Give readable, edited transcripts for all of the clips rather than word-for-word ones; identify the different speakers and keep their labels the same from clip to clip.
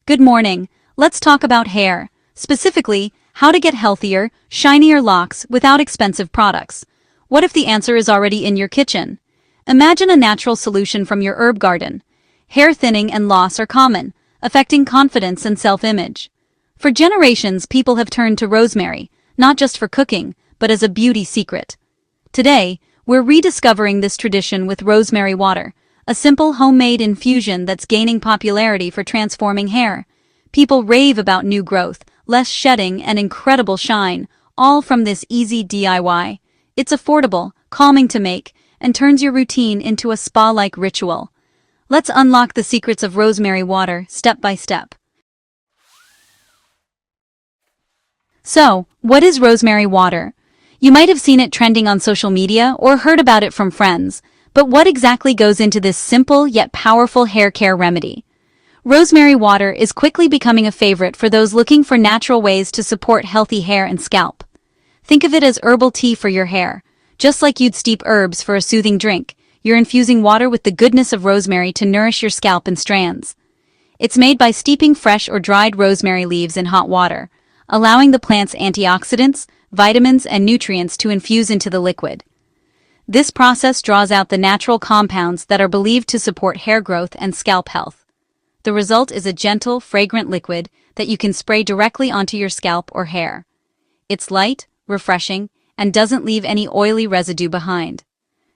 Speaker 1: Good morning. Let's talk about hair. Specifically, how to get healthier, shinier locks without expensive products. What if the answer is already in your kitchen? Imagine a natural solution from your herb garden. Hair thinning and loss are common, affecting confidence and self-image. For generations, people have turned to rosemary, not just for cooking, but as a beauty secret. Today, we're rediscovering this tradition with rosemary water, a simple homemade infusion that's gaining popularity for transforming hair. People rave about new growth, less shedding, and incredible shine, all from this easy DIY. It's affordable, calming to make, and turns your routine into a spa-like ritual. Let's unlock the secrets of rosemary water step by step. So, what is rosemary water? You might have seen it trending on social media or heard about it from friends. But what exactly goes into this simple yet powerful hair care remedy? Rosemary water is quickly becoming a favorite for those looking for natural ways to support healthy hair and scalp. Think of it as herbal tea for your hair. Just like you'd steep herbs for a soothing drink, you're infusing water with the goodness of rosemary to nourish your scalp and strands. It's made by steeping fresh or dried rosemary leaves in hot water, allowing the plant's antioxidants, vitamins, and nutrients to infuse into the liquid. This process draws out the natural compounds that are believed to support hair growth and scalp health. The result is a gentle, fragrant liquid that you can spray directly onto your scalp or hair. It's light, refreshing, and doesn't leave any oily residue behind.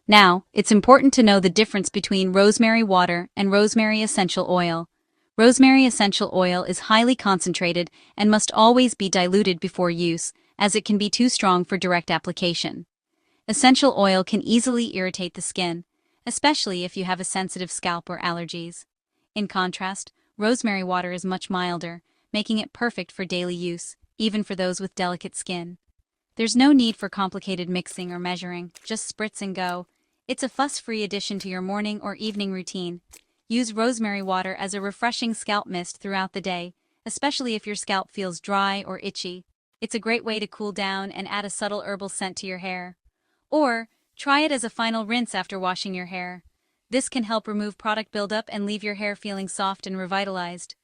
Speaker 1: Now, it's important to know the difference between rosemary water and rosemary essential oil. Rosemary essential oil is highly concentrated and must always be diluted before use, as it can be too strong for direct application. Essential oil can easily irritate the skin, especially if you have a sensitive scalp or allergies. In contrast, rosemary water is much milder, making it perfect for daily use, even for those with delicate skin. There's no need for complicated mixing or measuring, just spritz and go. It's a fuss-free addition to your morning or evening routine. Use rosemary water as a refreshing scalp mist throughout the day, especially if your scalp feels dry or itchy. It's a great way to cool down and add a subtle herbal scent to your hair. Or, try it as a final rinse after washing your hair. This can help remove product buildup and leave your hair feeling soft and revitalized.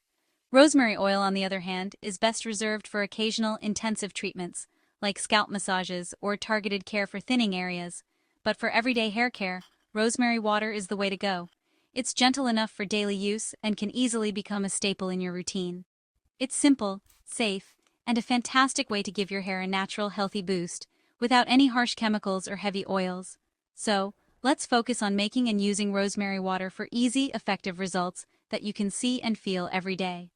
Speaker 1: Rosemary oil, on the other hand, is best reserved for occasional intensive treatments, like scalp massages or targeted care for thinning areas. But for everyday hair care, rosemary water is the way to go. It's gentle enough for daily use and can easily become a staple in your routine. It's simple, safe, and a fantastic way to give your hair a natural, healthy boost, without any harsh chemicals or heavy oils. So, let's focus on making and using rosemary water for easy, effective results that you can see and feel every day.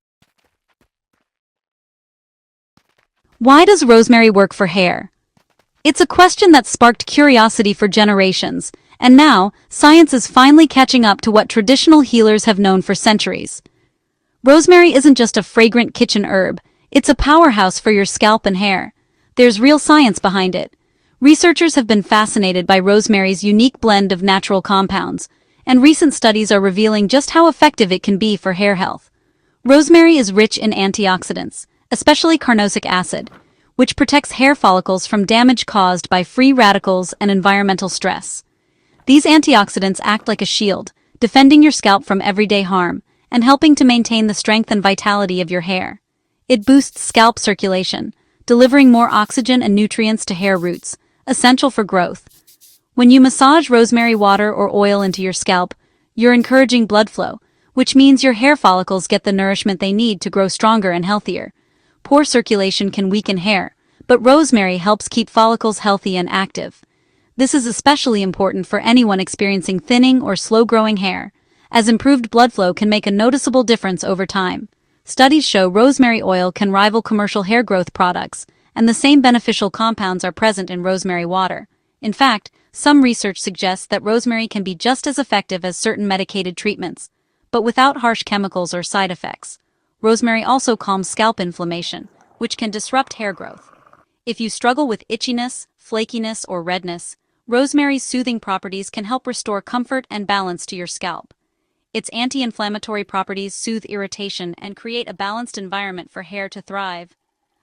Speaker 1: Why does rosemary work for hair? It's a question that sparked curiosity for generations, and now, science is finally catching up to what traditional healers have known for centuries. Rosemary isn't just a fragrant kitchen herb, it's a powerhouse for your scalp and hair. There's real science behind it. Researchers have been fascinated by rosemary's unique blend of natural compounds, and recent studies are revealing just how effective it can be for hair health. Rosemary is rich in antioxidants, especially carnosic acid, which protects hair follicles from damage caused by free radicals and environmental stress. These antioxidants act like a shield, defending your scalp from everyday harm and helping to maintain the strength and vitality of your hair. It boosts scalp circulation, delivering more oxygen and nutrients to hair roots, essential for growth. When you massage rosemary water or oil into your scalp, you're encouraging blood flow, which means your hair follicles get the nourishment they need to grow stronger and healthier. Poor circulation can weaken hair, but rosemary helps keep follicles healthy and active. This is especially important for anyone experiencing thinning or slow-growing hair, as improved blood flow can make a noticeable difference over time. Studies show rosemary oil can rival commercial hair growth products, and the same beneficial compounds are present in rosemary water. In fact, some research suggests that rosemary can be just as effective as certain medicated treatments, but without harsh chemicals or side effects. Rosemary also calms scalp inflammation, which can disrupt hair growth. If you struggle with itchiness, flakiness, or redness, rosemary's soothing properties can help restore comfort and balance to your scalp. Its anti-inflammatory properties soothe irritation and create a balanced environment for hair to thrive.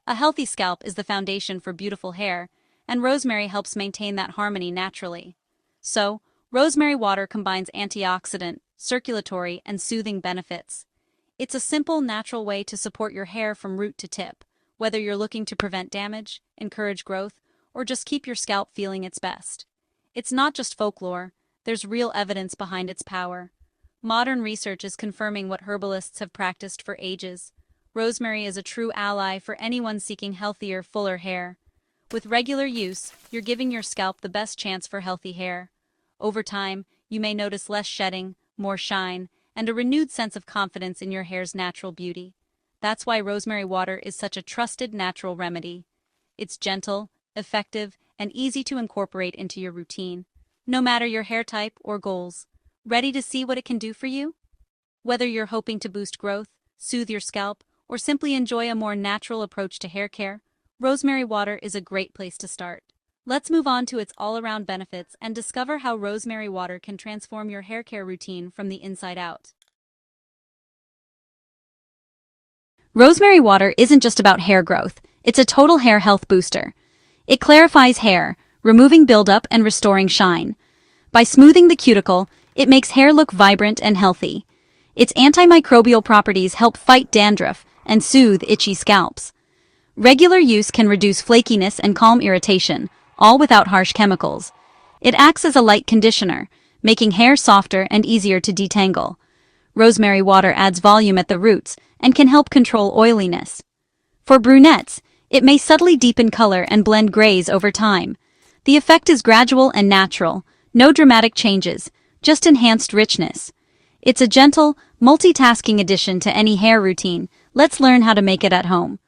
Speaker 1: A healthy scalp is the foundation for beautiful hair, and rosemary helps maintain that harmony naturally. So, rosemary water combines antioxidant, circulatory, and soothing benefits. It's a simple, natural way to support your hair from root to tip, whether you're looking to prevent damage, encourage growth, or just keep your scalp feeling its best. It's not just folklore, there's real evidence behind its power. Modern research is confirming what herbalists have practiced for ages. Rosemary is a true ally for anyone seeking healthier, fuller hair. With regular use, you're giving your scalp the best chance for healthy hair. Over time, you may notice less shedding, more shine, and a renewed sense of confidence in your hair's natural beauty. That's why rosemary water is such a trusted natural remedy. It's gentle, effective, and easy to incorporate into your routine, no matter your hair type or goals. Ready to see what it can do for you? Whether you're hoping to boost growth, soothe your scalp, or simply enjoy a more natural approach to hair care, rosemary water is a great place to start. Let's move on to its all-around benefits and discover how rosemary water can transform your hair care routine from the inside out. Rosemary water isn't just about hair growth, it's a total hair health booster. It clarifies hair, removing buildup and restoring shine. By smoothing the cuticle, it makes hair look vibrant and healthy. Its antimicrobial properties help fight dandruff and soothe itchy scalps. Regular use can reduce flakiness and calm irritation, all without harsh chemicals. It acts as a light conditioner, making hair softer and easier to detangle. Rosemary water adds volume at the roots and can help control oiliness. For brunettes, it may subtly deepen color and blend grays over time. The effect is gradual and natural, no dramatic changes, just enhanced richness. It's a gentle, multitasking addition to any hair routine. Let's learn how to make it at home.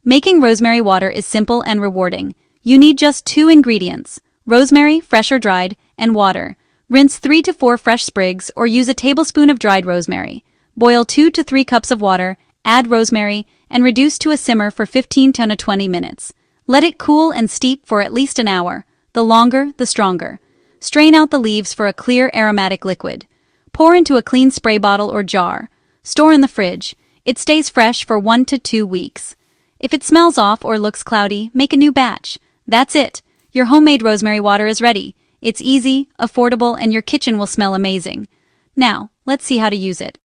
Speaker 1: Making rosemary water is simple and rewarding. You need just 2 ingredients: rosemary, fresh or dried, and water. Rinse 3 to 4 fresh sprigs or use a tablespoon of dried rosemary. Boil 2 to 3 cups of water, add rosemary, and reduce to a simmer for 15 to 20 minutes. Let it cool and steep for at least an hour. The longer, the stronger. Strain out the leaves for a clear aromatic liquid. Pour into a clean spray bottle or jar. Store in the fridge. It stays fresh for 1 to 2 weeks. If it smells off or looks cloudy, make a new batch. That's it. Your homemade rosemary water is ready. It's easy, affordable, and your kitchen will smell amazing. Now, let's see how to use it.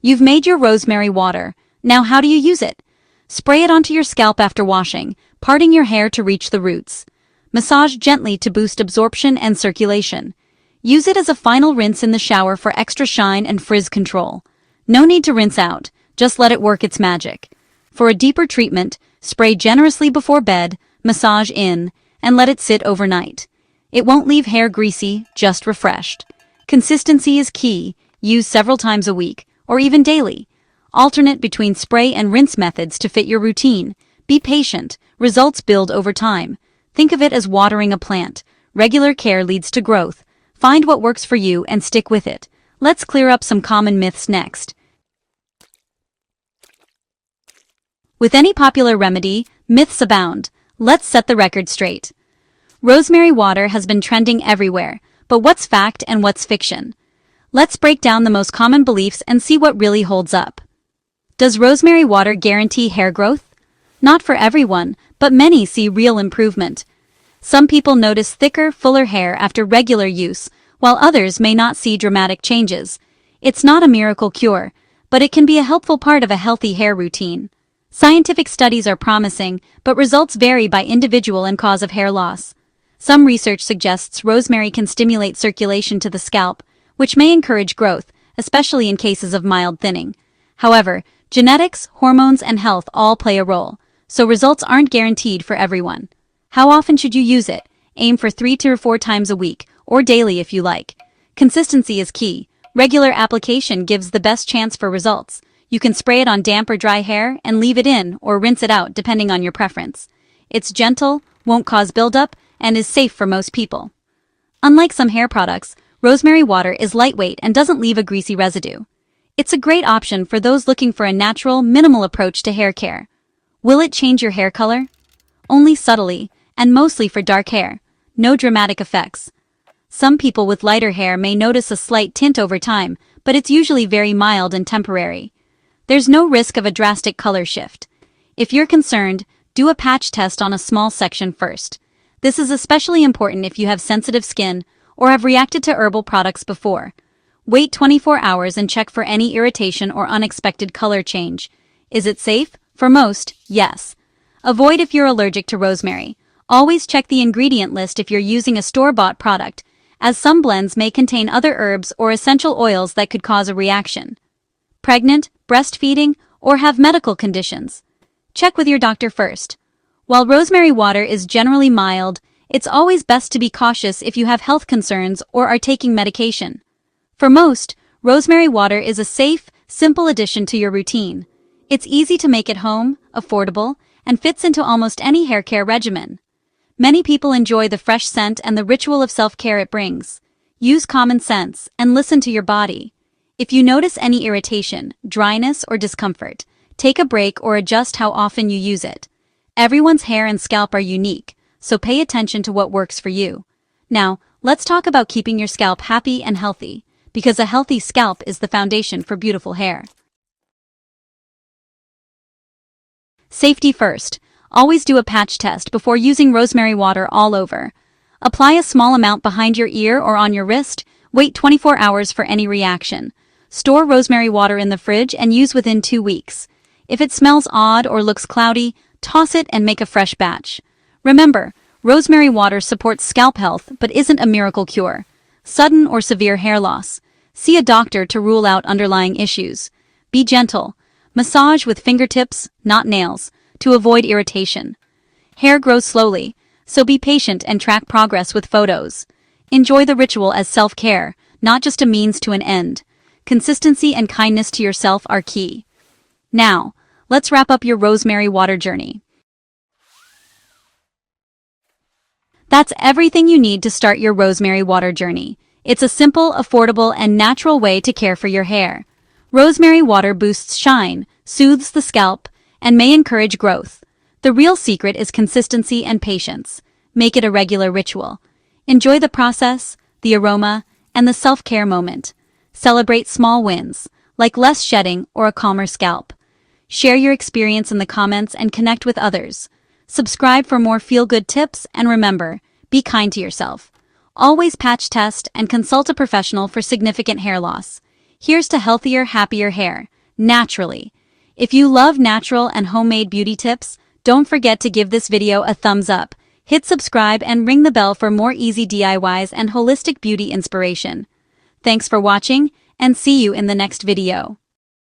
Speaker 1: You've made your rosemary water. Now how do you use it? Spray it onto your scalp after washing, parting your hair to reach the roots. Massage gently to boost absorption and circulation. Use it as a final rinse in the shower for extra shine and frizz control. No need to rinse out, just let it work its magic. For a deeper treatment, spray generously before bed, massage in, and let it sit overnight. It won't leave hair greasy, just refreshed. Consistency is key. Use several times a week, or even daily. Alternate between spray and rinse methods to fit your routine. Be patient. Results build over time. Think of it as watering a plant. Regular care leads to growth. Find what works for you and stick with it. Let's clear up some common myths next. With any popular remedy, myths abound. Let's set the record straight. Rosemary water has been trending everywhere, but what's fact and what's fiction? Let's break down the most common beliefs and see what really holds up. Does rosemary water guarantee hair growth? Not for everyone, but many see real improvement. Some people notice thicker, fuller hair after regular use, while others may not see dramatic changes. It's not a miracle cure, but it can be a helpful part of a healthy hair routine. Scientific studies are promising, but results vary by individual and cause of hair loss. Some research suggests rosemary can stimulate circulation to the scalp, which may encourage growth, especially in cases of mild thinning. However, genetics, hormones, and health all play a role, so results aren't guaranteed for everyone. How often should you use it? Aim for 3 to 4 times a week, or daily if you like. Consistency is key. Regular application gives the best chance for results. You can spray it on damp or dry hair and leave it in or rinse it out depending on your preference. It's gentle, won't cause buildup, and is safe for most people. Unlike some hair products, rosemary water is lightweight and doesn't leave a greasy residue. It's a great option for those looking for a natural, minimal approach to hair care. Will it change your hair color? Only subtly, and mostly for dark hair. No dramatic effects. Some people with lighter hair may notice a slight tint over time, but it's usually very mild and temporary. There's no risk of a drastic color shift. If you're concerned, do a patch test on a small section first. This is especially important if you have sensitive skin or have reacted to herbal products before. Wait 24 hours and check for any irritation or unexpected color change. Is it safe? For most, yes. Avoid if you're allergic to rosemary. Always check the ingredient list if you're using a store-bought product, as some blends may contain other herbs or essential oils that could cause a reaction. Pregnant, breastfeeding, or have medical conditions. Check with your doctor first. While rosemary water is generally mild, it's always best to be cautious if you have health concerns or are taking medication. For most, rosemary water is a safe, simple addition to your routine. It's easy to make at home, affordable, and fits into almost any hair care regimen. Many people enjoy the fresh scent and the ritual of self-care it brings. Use common sense and listen to your body. If you notice any irritation, dryness, or discomfort, take a break or adjust how often you use it. Everyone's hair and scalp are unique, so pay attention to what works for you. Now, let's talk about keeping your scalp happy and healthy, because a healthy scalp is the foundation for beautiful hair. Safety first. Always do a patch test before using rosemary water all over. Apply a small amount behind your ear or on your wrist. Wait 24 hours for any reaction. Store rosemary water in the fridge and use within 2 weeks. If it smells odd or looks cloudy, toss it and make a fresh batch. Remember, rosemary water supports scalp health but isn't a miracle cure. Sudden or severe hair loss. See a doctor to rule out underlying issues. Be gentle. Massage with fingertips, not nails, to avoid irritation. Hair grows slowly, so be patient and track progress with photos. Enjoy the ritual as self-care, not just a means to an end. Consistency and kindness to yourself are key. Now, let's wrap up your rosemary water journey. That's everything you need to start your rosemary water journey. It's a simple, affordable, and natural way to care for your hair. Rosemary water boosts shine, soothes the scalp, and may encourage growth. The real secret is consistency and patience. Make it a regular ritual. Enjoy the process, the aroma, and the self-care moment. Celebrate small wins, like less shedding or a calmer scalp. Share your experience in the comments and connect with others. Subscribe for more feel-good tips, and remember, be kind to yourself. Always patch test and consult a professional for significant hair loss. Here's to healthier, happier hair, naturally. If you love natural and homemade beauty tips, don't forget to give this video a thumbs up. Hit subscribe and ring the bell for more easy DIYs and holistic beauty inspiration. Thanks for watching, and see you in the next video.